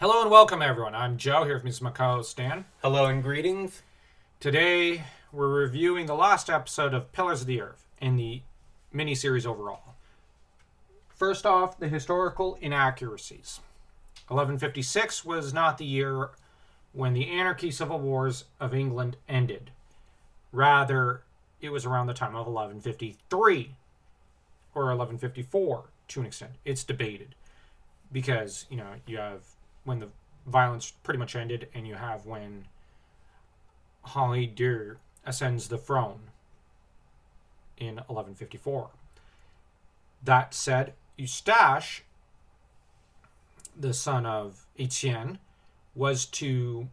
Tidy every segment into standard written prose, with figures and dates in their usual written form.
Hello and welcome, everyone. I'm Joe, here with Ms. Macau Stan. Hello and greetings. Today, we're reviewing the last episode of Pillars of the Earth in the miniseries overall. First off, the historical inaccuracies. 1156 was not the year when the anarchy civil wars of England ended. Rather, it was around the time of 1153 or 1154 to an extent. It's debated because, you have when the violence pretty much ended, and you have when Henri II ascends the throne in 1154. That said, Eustache, the son of Etienne, was to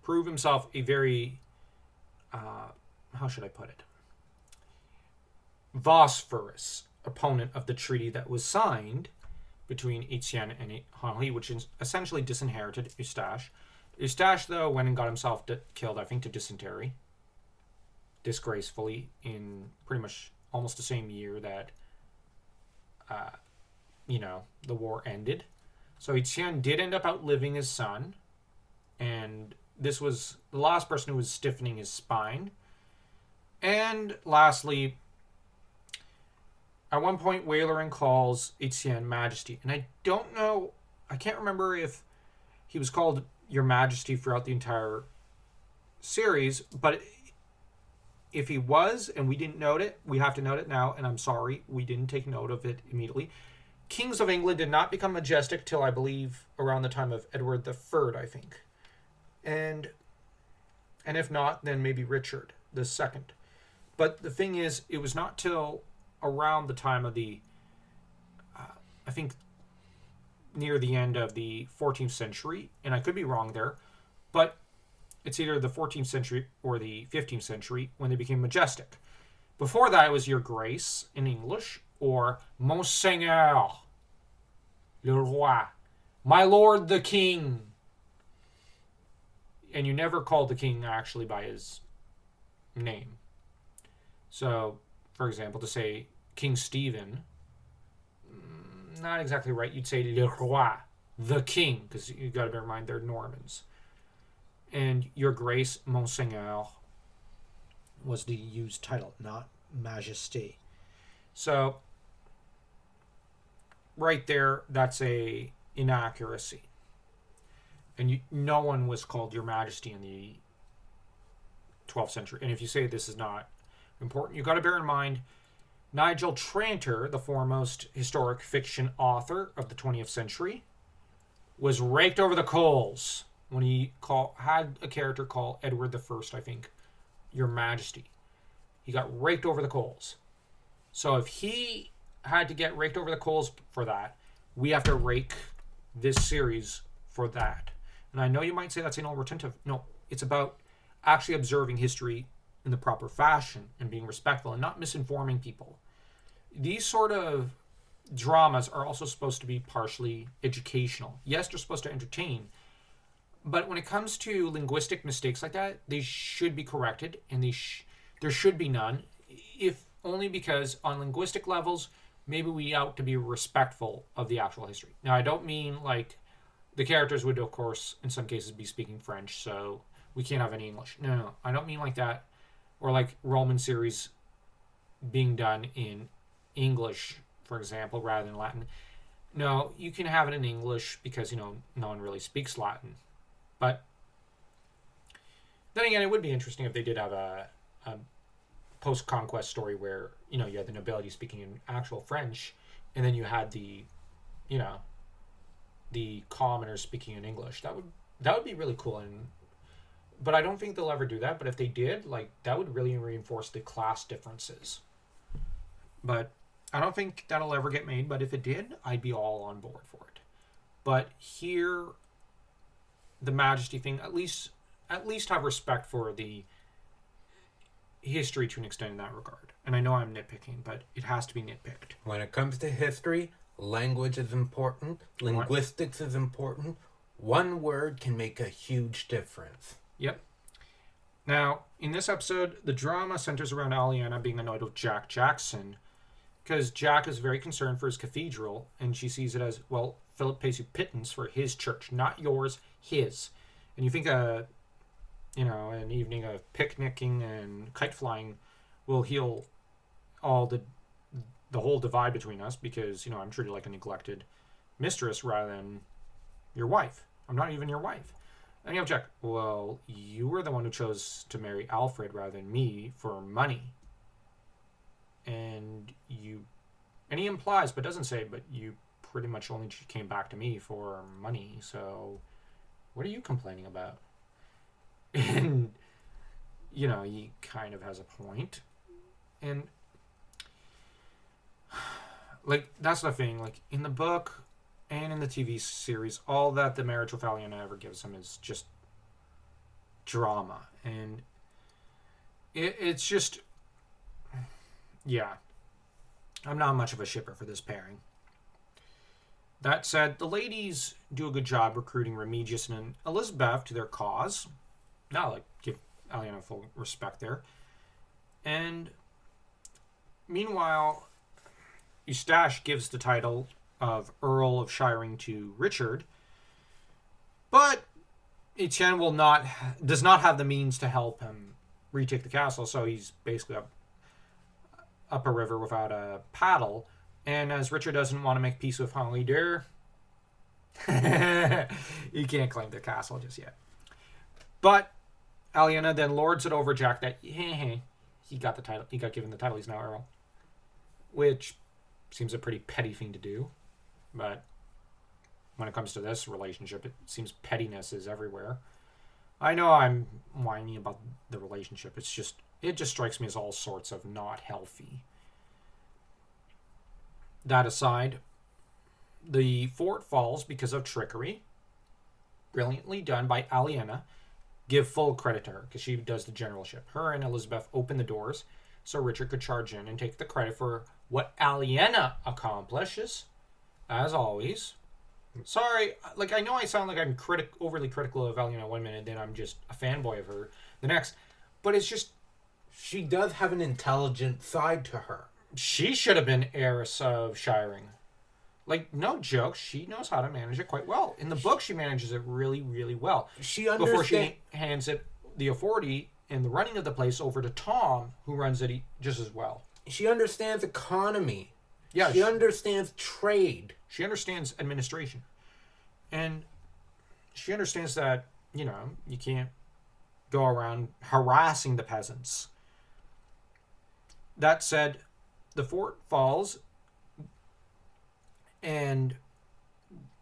prove himself a very, how should I put it, vociferous opponent of the treaty that was signed between Etienne and Henri, which essentially disinherited Eustache. Eustache, though, went and got himself killed, I think, to dysentery, disgracefully, in pretty much almost the same year that, the war ended. So Etienne did end up outliving his son, and this was the last person who was stiffening his spine. And lastly, at one point, Waleran calls Etienne Majesty. And I can't remember if he was called Your Majesty throughout the entire series, but if he was, and we didn't note it, we have to note it now, and I'm sorry, we didn't take note of it immediately. Kings of England did not become majestic till, I believe, around the time of Edward III, I think. And if not, then maybe Richard II. But the thing is, it was not till around the time of the, I think, near the end of the 14th century, and I could be wrong there, but it's either the 14th century or the 15th century when they became majestic. Before that, it was Your Grace in English, or Monseigneur, le roi, my lord the king. And you never called the king actually by his name. So, for example, to say King Stephen, not exactly right. You'd say le roi, the king, because you got to bear in mind they're Normans. And Your Grace, Monseigneur, was the used title, not Majesté. So, right there, that's a inaccuracy. And no one was called Your Majesty in the 12th century. And if you say this is not important, you got to bear in mind Nigel Tranter, the foremost historic fiction author of the 20th century, was raked over the coals when he had a character called Edward I, I think, Your Majesty. He got raked over the coals. So if he had to get raked over the coals for that, we have to rake this series for that. And I know you might say that's inattentive. No, it's about actually observing history in the proper fashion and being respectful and not misinforming people. These sort of dramas are also supposed to be partially educational. Yes, they're supposed to entertain, but when it comes to linguistic mistakes like that, they should be corrected, and there should be none, if only because on linguistic levels, maybe we ought to be respectful of the actual history. Now, I don't mean like the characters would, of course, in some cases be speaking French, so we can't have any English. No, I don't mean like that. Or like Roman series being done in English, for example, rather than Latin. No, you can have it in English because, no one really speaks Latin. But then again, it would be interesting if they did have a post-conquest story where, you had the nobility speaking in actual French, and then you had the commoners speaking in English. That would be really cool. But I don't think they'll ever do that. But if they did, that would really reinforce the class differences. But I don't think that'll ever get made. But if it did, I'd be all on board for it. But here, the Majesty thing, at least have respect for the history to an extent in that regard. And I know I'm nitpicking, but it has to be nitpicked. When it comes to history, language is important. Linguistics is important. One word can make a huge difference. Yep. Now, in this episode, the drama centers around Aliana being annoyed with Jack Jackson because Jack is very concerned for his cathedral, and she sees it as, well, Philip pays you pittance for his church, not yours, his. And you think an evening of picnicking and kite flying will heal all the whole divide between us because, I'm treated like a neglected mistress rather than your wife. I'm not even your wife. And you object, well, you were the one who chose to marry Alfred rather than me for money. And he implies, but doesn't say, but you pretty much only came back to me for money, so what are you complaining about? And, he kind of has a point. And, that's the thing. In the book and in the TV series, all that the marriage with Aliena ever gives him is just drama. And it's just... Yeah. I'm not much of a shipper for this pairing. That said, the ladies do a good job recruiting Remigius and Elizabeth to their cause. Now, give Aliena full respect there. And meanwhile, Eustache gives the title of Earl of Shiring to Richard, but Etienne does not have the means to help him retake the castle, so he's basically up a river without a paddle. And as Richard doesn't want to make peace with Henri d'Eur, he can't claim the castle just yet. But Aliena then lords it over Jack that he got the title. He got given the title. He's now Earl, which seems a pretty petty thing to do. But when it comes to this relationship, it seems pettiness is everywhere. I know I'm whiny about the relationship. It just strikes me as all sorts of not healthy. That aside, the fort falls because of trickery. Brilliantly done by Aliena. Give full credit to her, because she does the generalship. Her and Elizabeth open the doors so Richard could charge in and take the credit for what Aliena accomplishes. As always. Sorry, I know I sound like I'm overly critical of Aliena one minute, then I'm just a fanboy of her the next. But it's just... She does have an intelligent side to her. She should have been heiress of Shiring. No joke, she knows how to manage it quite well. In the book, she manages it really, really well. Before she hands the authority and the running of the place over to Tom, who runs it just as well. She understands economy. Yeah, she understands trade. She understands administration. And she understands that, you can't go around harassing the peasants. That said, the fort falls, and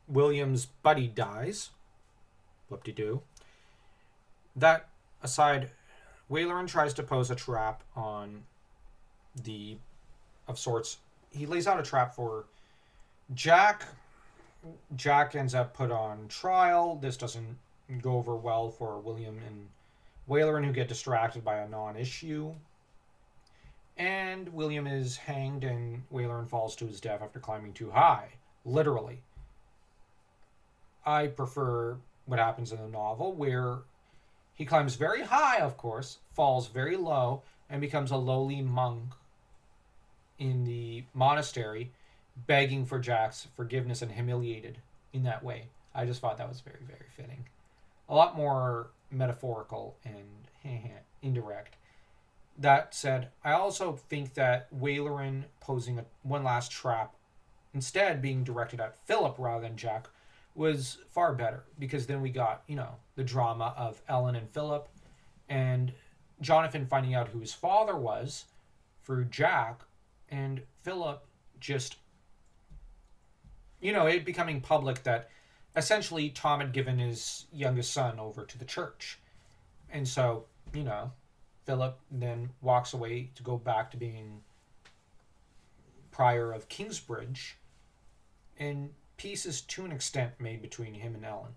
William's buddy dies. Whoop-de-doo. That aside, Waleran tries to pose a trap on of sorts. He lays out a trap for Jack. Jack ends up put on trial. This doesn't go over well for William and Waleran, who get distracted by a non-issue. And William is hanged, and Waleran falls to his death after climbing too high. Literally. I prefer what happens in the novel, where he climbs very high, of course, falls very low, and becomes a lowly monk in the monastery, begging for Jack's forgiveness and humiliated in that way. I just thought that was very, very fitting. A lot more metaphorical and indirect. That said, I also think that Waleran posing one last trap, instead being directed at Philip rather than Jack, was far better. Because then we got, the drama of Ellen and Philip, and Jonathan finding out who his father was through Jack, and Philip just, it becoming public that essentially Tom had given his youngest son over to the church. And so, Philip then walks away to go back to being prior of Kingsbridge, and peace is to an extent made between him and Ellen.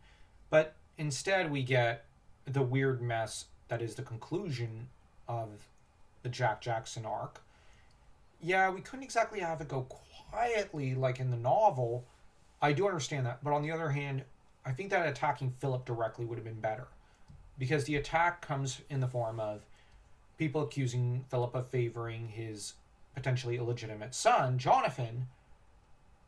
But instead we get the weird mess that is the conclusion of the Jack Jackson arc. Yeah, we couldn't exactly have it go quietly like in the novel. I do understand that. But on the other hand, I think that attacking Philip directly would have been better. Because the attack comes in the form of people accusing Philip of favoring his potentially illegitimate son, Jonathan,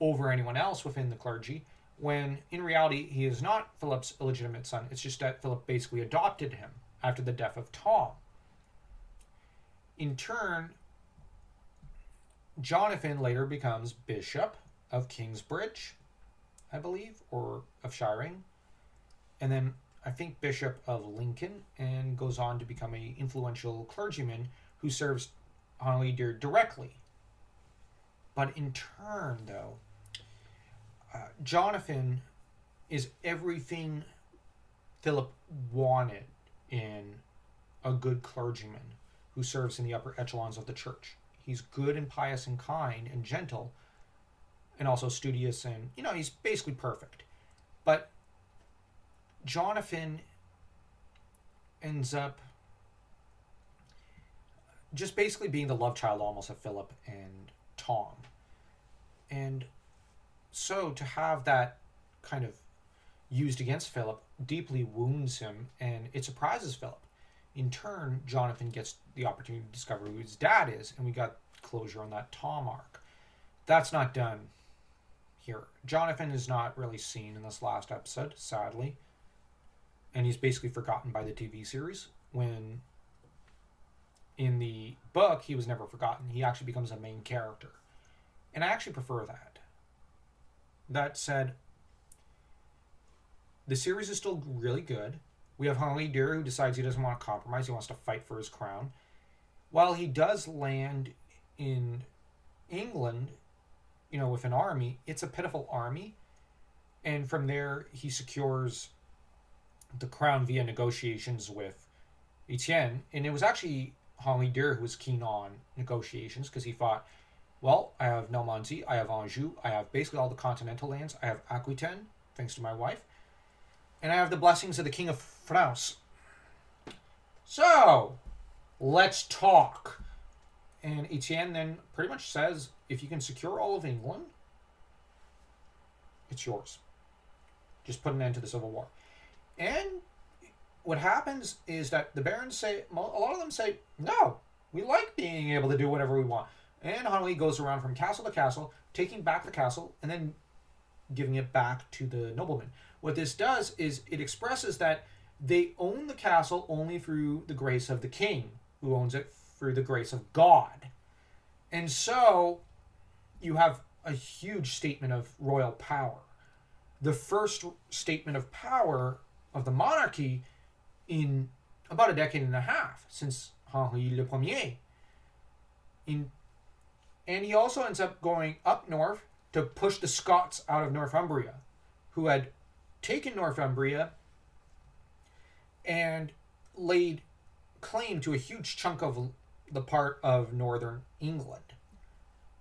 over anyone else within the clergy. when in reality he is not Philip's illegitimate son. It's just that Philip basically adopted him after the death of Tom. In turn, Jonathan later becomes Bishop of Kingsbridge, I believe, or of Shiring, and then I think Bishop of Lincoln, and goes on to become an influential clergyman who serves Henri directly. But in turn, though, Jonathan is everything Philip wanted in a good clergyman who serves in the upper echelons of the church. He's good and pious and kind and gentle, and also studious, and he's basically perfect. But Jonathan ends up just basically being the love child almost of Philip and Tom. And so to have that kind of used against Philip deeply wounds him, and it surprises Philip. In turn, Jonathan gets the opportunity to discover who his dad is, and we got closure on that Tom arc. That's not done here. Jonathan is not really seen in this last episode, sadly, and he's basically forgotten by the TV series, when in the book he was never forgotten. He actually becomes a main character, and I actually prefer that. That said, the series is still really good. We have Henri who decides he doesn't want to compromise. He wants to fight for his crown. While he does land in England, with an army, it's a pitiful army. And from there, he secures the crown via negotiations with Etienne. And it was actually Henri who was keen on negotiations, because he thought, well, I have Normandy, I have Anjou, I have basically all the continental lands, I have Aquitaine, thanks to my wife, and I have the blessings of the King of France. So, let's talk. And Etienne then pretty much says, if you can secure all of England, it's yours. Just put an end to the Civil War. And what happens is that the barons say, a lot of them say, no, we like being able to do whatever we want. And Henri goes around from castle to castle, taking back the castle, and then giving it back to the noblemen. What this does is it expresses that they own the castle only through the grace of the king, who owns it through the grace of God. And so you have a huge statement of royal power. The first statement of power of the monarchy in about a decade and a half, since Henri le Premier. And he also ends up going up north to push the Scots out of Northumbria, who had taken Northumbria and laid claim to a huge chunk of the part of northern England.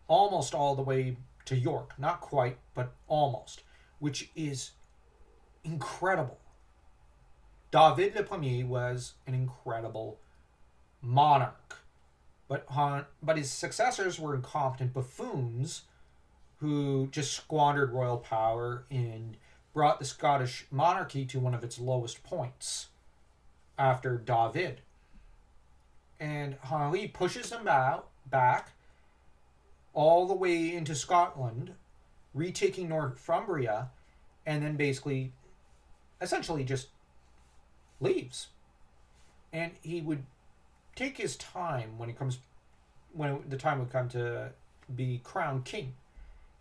Almost all the way to York. Not quite, but almost. Which is incredible. David le Premier was an incredible monarch. But his successors were incompetent buffoons who just squandered royal power and brought the Scottish monarchy to one of its lowest points after David. And Henri pushes them back all the way into Scotland, retaking Northumbria, and then basically, essentially just leaves. And he would take his time when the time would come to be crowned king,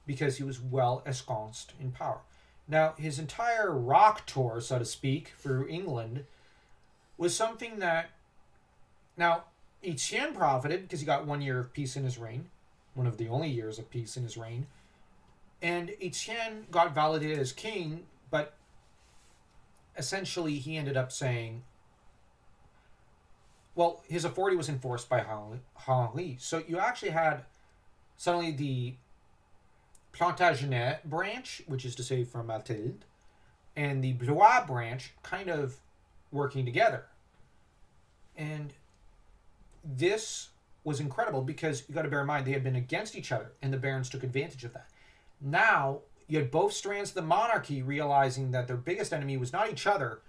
because he was well ensconced in power. Now, his entire rock tour, so to speak, through England was something that, now, Etienne profited because he got 1 year of peace in his reign, one of the only years of peace in his reign, and Etienne got validated as king, but essentially he ended up saying, well, his authority was enforced by Henri. So you actually had suddenly the Plantagenet branch, which is to say from Mathilde, and the Blois branch kind of working together. And this was incredible because you got to bear in mind they had been against each other, and the barons took advantage of that. Now you had both strands of the monarchy realizing that their biggest enemy was not each other,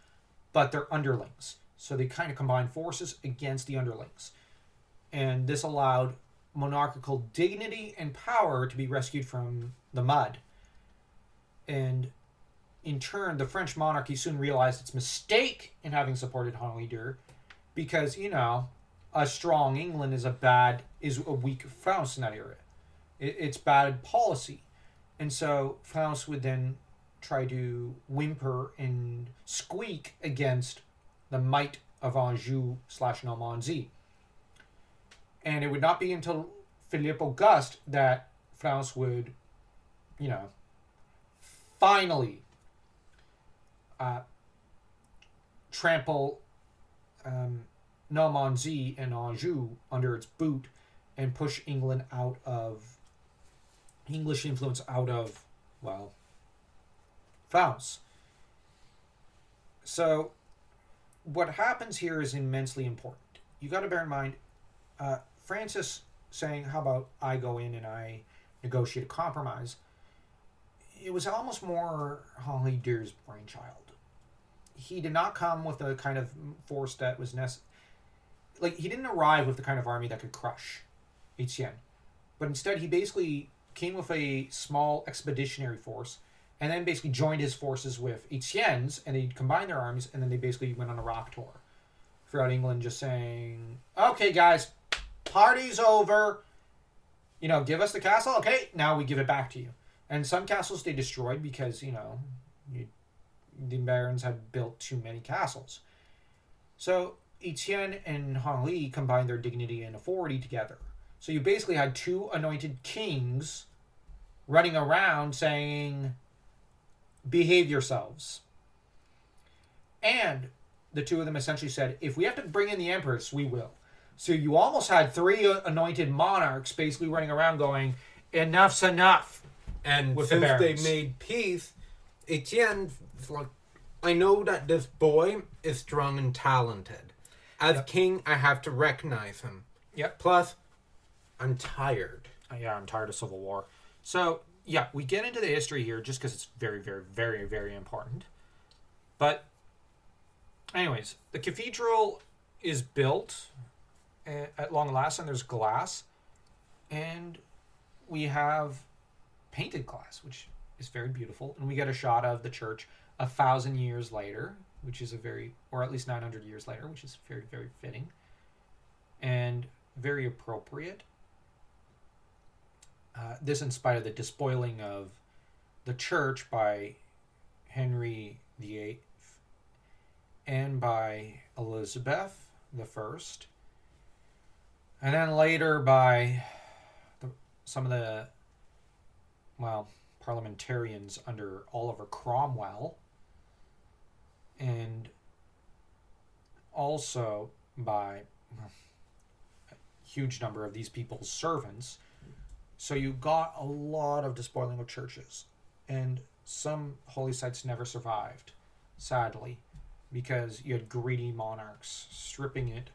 but their underlings. So they kind of combined forces against the underlings. And this allowed monarchical dignity and power to be rescued from the mud. And in turn, the French monarchy soon realized its mistake in having supported Henri II, because a strong England is a weak France in that era. It's bad policy, and so France would then try to whimper and squeak against the might of Anjou/Normandy. And it would not be until Philippe Auguste that France would, finally trample Normandy and Anjou under its boot and push English influence out of, France. So what happens here is immensely important. You got to bear in mind, Francis saying, how about I go in and I negotiate a compromise? It was almost more Henri II's brainchild. He did not come with the kind of force that was necessary. He didn't arrive with the kind of army that could crush Etienne. But instead, he basically came with a small expeditionary force and then basically joined his forces with Etienne's, and they combined their armies, and then they basically went on a rock tour throughout England, just saying, okay, guys, party's over. Give us the castle. Okay, now we give it back to you. And some castles they destroyed because, the barons had built too many castles. So Etienne and Henri combined their dignity and authority together. So you basically had two anointed kings running around saying, behave yourselves. And the two of them essentially said, if we have to bring in the empress, we will. So you almost had three anointed monarchs basically running around going, enough's enough. And with since the they made peace, Etienne's like, I know that this boy is strong and talented. As king, I have to recognize him. Yep. Plus, I'm tired. Yeah, I'm tired of civil war. So, yeah, we get into the history here just because it's very, very, very, very important. But, anyways, the cathedral is built at long last, and there's glass. And we have painted glass, which is very beautiful. And we get a shot of the church 1,000 years later, which is or at least 900 years later, which is very, very fitting and very appropriate. This in spite of the despoiling of the church by Henry VIII and by Elizabeth I, and then later by some of the parliamentarians under Oliver Cromwell, and also by a huge number of these people's servants. So you got a lot of despoiling of churches, and some holy sites never survived, sadly, because you had greedy monarchs stripping it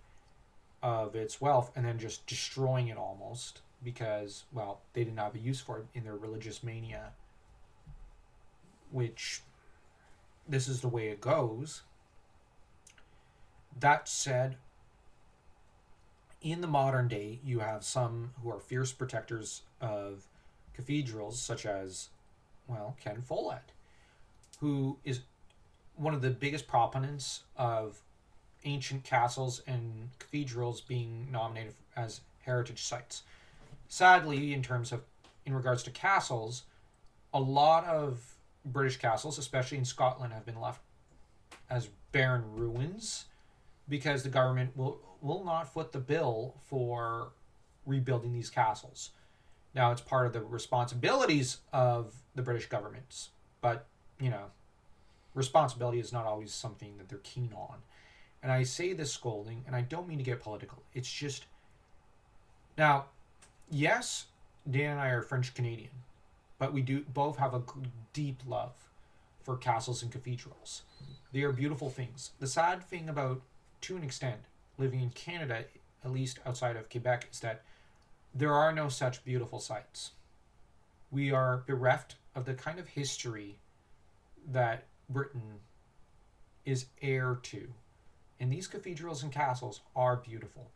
of its wealth and then just destroying it almost because, they didn't have a use for it in their religious mania, which this is the way it goes. That said, in the modern day, you have some who are fierce protectors of cathedrals, such as, Ken Follett, who is one of the biggest proponents of ancient castles and cathedrals being nominated as heritage sites. Sadly, in regards to castles, a lot of British castles, especially in Scotland, have been left as barren ruins because the government will not foot the bill for rebuilding these castles. Now, it's part of the responsibilities of the British governments, but, responsibility is not always something that they're keen on. And I say this scolding, and I don't mean to get political. It's just... Now, yes, Dan and I are French-Canadian, but we do both have a deep love for castles and cathedrals. They are beautiful things. The sad thing about, to an extent, living in Canada, at least outside of Quebec, is that there are no such beautiful sites. We are bereft of the kind of history that Britain is heir to. And these cathedrals and castles are beautiful.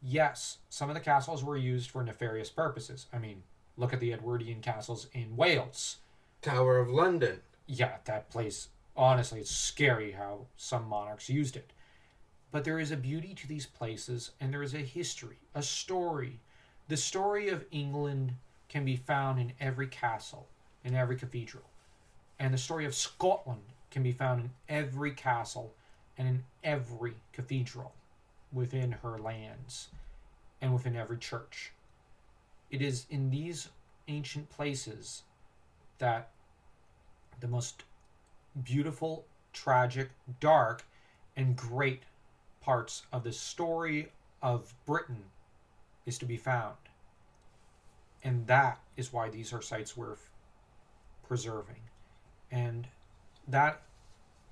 Yes, some of the castles were used for nefarious purposes. I mean, look at the Edwardian castles in Wales. Tower of London. Yeah, that place, honestly, it's scary how some monarchs used it. But there is a beauty to these places, and there is a history, a story. The story of England can be found in every castle, in every cathedral. And the story of Scotland can be found in every castle and in every cathedral within her lands and within every church. It is in these ancient places that the most beautiful, tragic, dark, and great parts of the story of Britain is to be found. And that is why these are sites worth preserving. And that,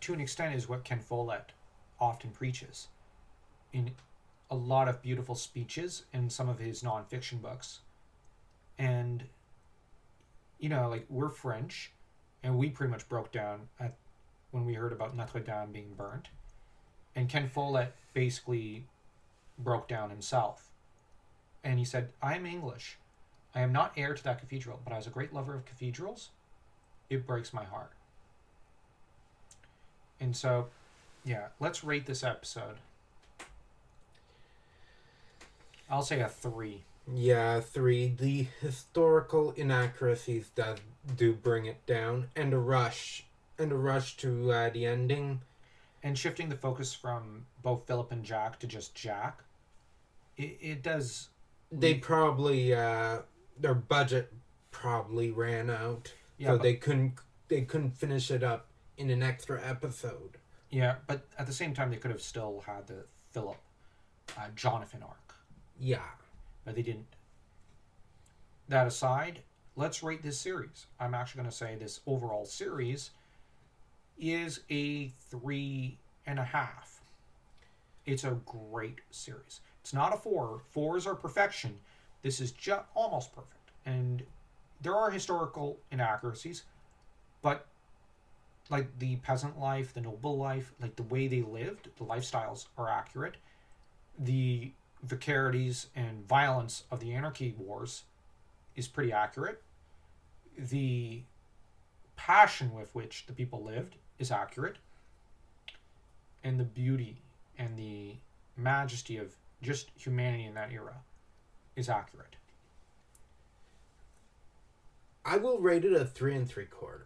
to an extent, is what Ken Follett often preaches in a lot of beautiful speeches in some of his nonfiction books. And, like, we're French, and we pretty much broke down when we heard about Notre Dame being burnt. And Ken Follett basically broke down himself. And he said, I am English. I am not heir to that cathedral, but as a great lover of cathedrals, it breaks my heart. And so, yeah, let's rate this episode. I'll say a 3. Yeah, 3. The historical inaccuracies do bring it down, and a rush to the ending. And shifting the focus from both Philip and Jack to just Jack, it does. They probably their budget probably ran out, Yeah, so but, they couldn't finish it up in an extra episode. Yeah, but at the same time, they could have still had the Philip Jonathan arc. Yeah. But they didn't. That aside, let's rate this series. I'm actually going to say this overall series is a 3.5. It's a great series. It's not a 4. 4s are perfection. This is just almost perfect. And there are historical inaccuracies, but like the peasant life, the noble life, like the way they lived, the lifestyles are accurate. The vicarities and violence of the anarchy wars is pretty accurate. The passion with which the people lived is accurate. And the beauty and the majesty of just humanity in that era is accurate. I will rate it a 3 3/4.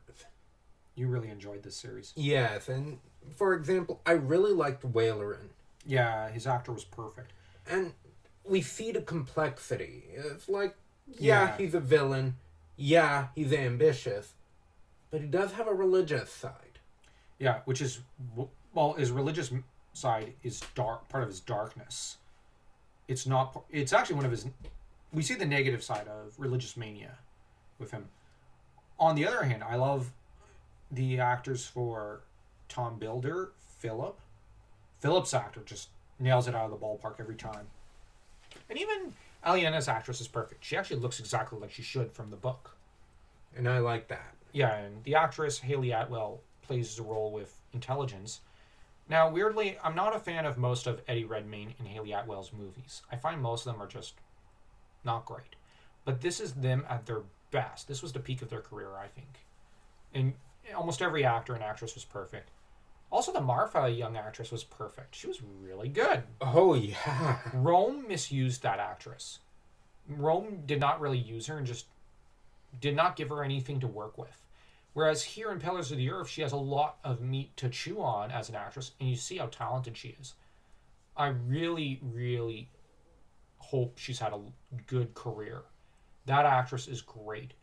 You really enjoyed this series. Yes, and for example, I really liked Whalerin. Yeah, his actor was perfect. And we see the complexity. It's like, yeah, he's a villain. Yeah, he's ambitious. But he does have a religious side. Yeah, which is, well, his religious side is dark, part of his darkness. It's not, it's actually one of his, we see the negative side of religious mania with him. On the other hand, I love the actors for Tom Builder, Philip. Philip's actor just nails it out of the ballpark every time. And even Aliena's actress is perfect. She actually looks exactly like she should from the book. And I like that. Yeah, and the actress Hayley Atwell plays the role with intelligence. Now, weirdly, I'm not a fan of most of Eddie Redmayne and Hayley Atwell's movies. I find most of them are just not great. But this is them at their best. This was the peak of their career, I think. And almost every actor and actress was perfect. Also, the Martha young actress was perfect. She was really good. Oh, yeah. Rome misused that actress. Rome did not really use her and just did not give her anything to work with. Whereas here in Pillars of the Earth, she has a lot of meat to chew on as an actress, and you see how talented she is. I really, really hope she's had a good career. That actress is great.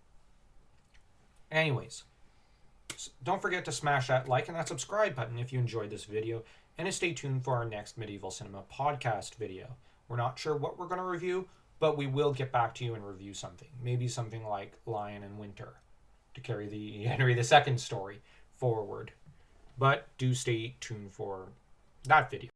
Anyways, don't forget to smash that like and that subscribe button if you enjoyed this video, and to stay tuned for our next Medieval Cinema podcast video. We're not sure what we're going to review, but we will get back to you and review something. Maybe something like Lion and Winter to carry the Henry II story forward. But do stay tuned for that video.